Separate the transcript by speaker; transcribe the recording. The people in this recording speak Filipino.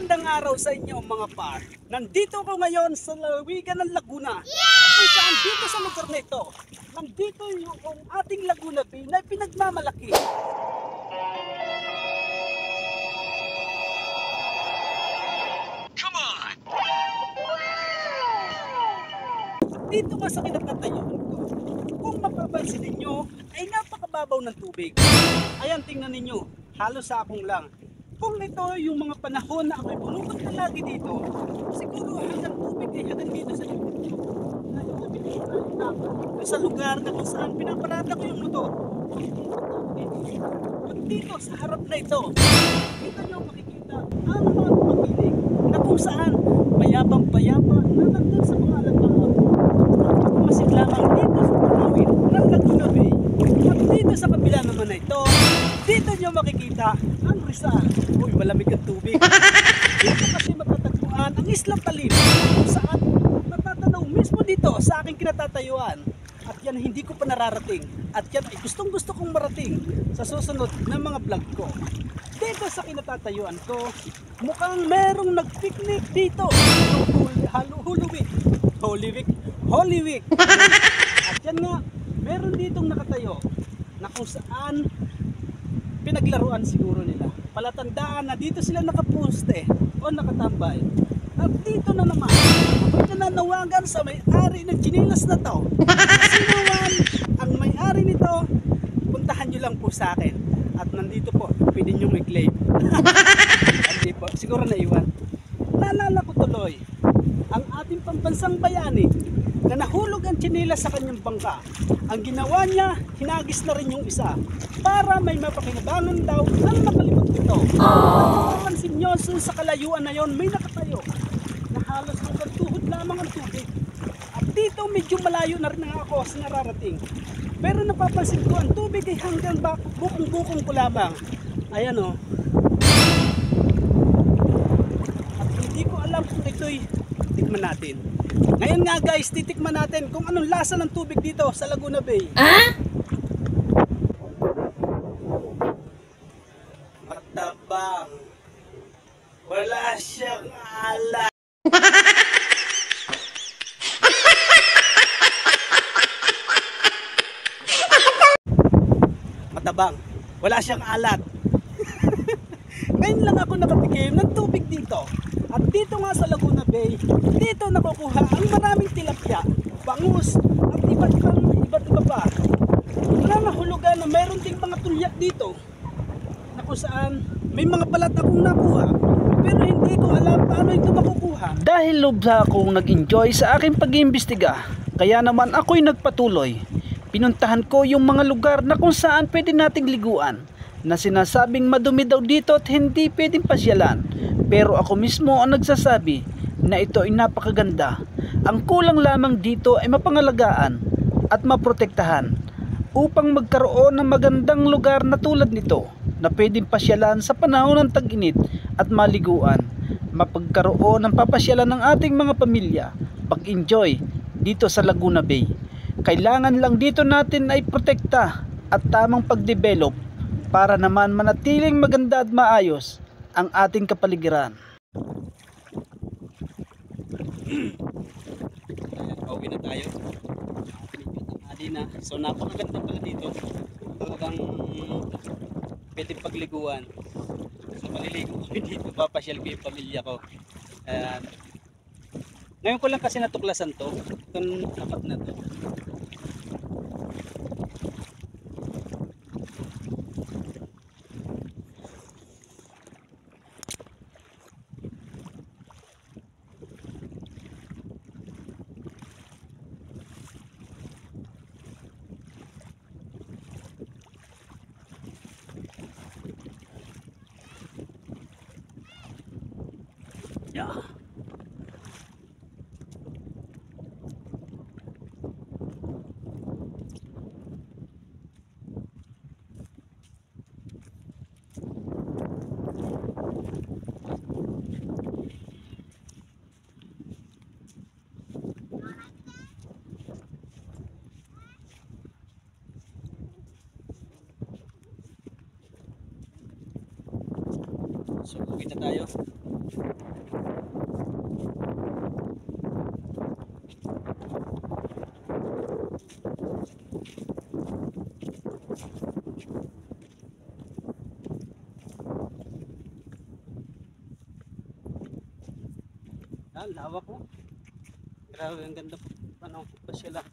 Speaker 1: Magandang araw sa inyo mga par. Nandito ko ngayon sa lalawigan ng Laguna. Kung saan dito sa lugar na ito, nandito yung ating Laguna Bay na pinagmamalaki. Come on! Dito nga sa kinatatayuan ko, kung mapapansin ninyo, ay napakababaw ng tubig. Ayan, tingnan ninyo, halos sa akong lang. Kung ito yung mga panahon na ako'y pumupunta lagi dito, siguro hanggang tubig ay hanggang dito sa dito. Sa lugar na kung saan pinaparada ko yung motor. At dito sa harap na ito, dito nyo makikita ang mga pumagiling na kung saan bayabang-bayaba na nandun sa mga alagaan. Masid lamang dito sa panawin ng Laguna Bay. At dito sa kabila naman na ito, dito nyo makikita ang Rizal. Uy, malamig ang tubig. Dito kasi matatagpuan ang Isla Talim kung saan natatanaw mismo dito sa aking kinatatayuan. At yan hindi ko pa nararating. At yan ay gustong gusto kong marating sa susunod na mga vlog ko. Dito sa kinatatayuan ko, mukhang merong nagpiknik dito. Holy Week. At yan nga, meron ditong nakatayo na kung saan pinaglaruan siguro nila. Palatandaan na dito sila nakaposte o nakatambay. At dito na naman, ako'y nananawagan sa may-ari ng chinilas na to. Sino man ang may-ari nito, puntahan nyo lang po sa akin. At nandito po, pwede nyo i-claim. Hindi po, siguro naiwan. Naalala ko tuloy, ang ating pambansang bayani na nahulog ang chinilas sa kanyang bangka. Ang ginawa niya, hinagis na rin yung isa para may mapakinabangan daw ang nakalimot ito. At mapansin nyo, sa kalayuan na yon, may nakatayo na halos hanggang tuhod lamang ang tubig. At dito medyo malayo na rin ako sa nararating. Pero napapansin ko, ang tubig ay hanggang bukong-bukong ko lamang. Ayan o. At hindi ko alam kung ito'y tikman natin. Ngayon nga guys, titikman natin kung anong lasa ng tubig dito sa Laguna Bay. Matabang. Wala siyang ala. Matabang. Wala siyang alat. Ngayon lang ako nakatikim ng tubig dito. At dito nga sa Laguna Bay, dito nakukuha ang maraming tilapia, bangus, at iba't iba pa. Wala nahulugan na mayroon ding mga tulya dito na kung saan may mga balat akong nakuha, pero hindi ko alam paano ito makukuha. Dahil lubha akong nag-enjoy sa aking pag-iimbestiga, kaya naman ako'y nagpatuloy. Pinuntahan ko yung mga lugar na kung saan pwede nating liguan, na sinasabing madumi daw dito at hindi pwedeng pasyalan. Pero ako mismo ang nagsasabi na ito ay napakaganda. Ang kulang lamang dito ay mapangalagaan at maprotektahan upang magkaroon ng magandang lugar na tulad nito na pwedeng pasyalan sa panahon ng tag-init at maliguan. Mapagkaroon ng papasyalan ng ating mga pamilya, pag-enjoy dito sa Laguna Bay. Kailangan lang dito natin ay protekta at tamang pag-develop para naman manatiling maganda at maayos ang ating kapaligiran. Pauwi na tayo. Adi na. So napakaganda pala dito. Talagang pwede pagliguan. So maliligo ko dito. Papasyal ko yung pamilya ko. Ngayon ko lang kasi natuklasan to. Itong tapat na to. Yeah. So, na tayo. Lawak po. Grabe, ang ganda po. Ano, pa sila.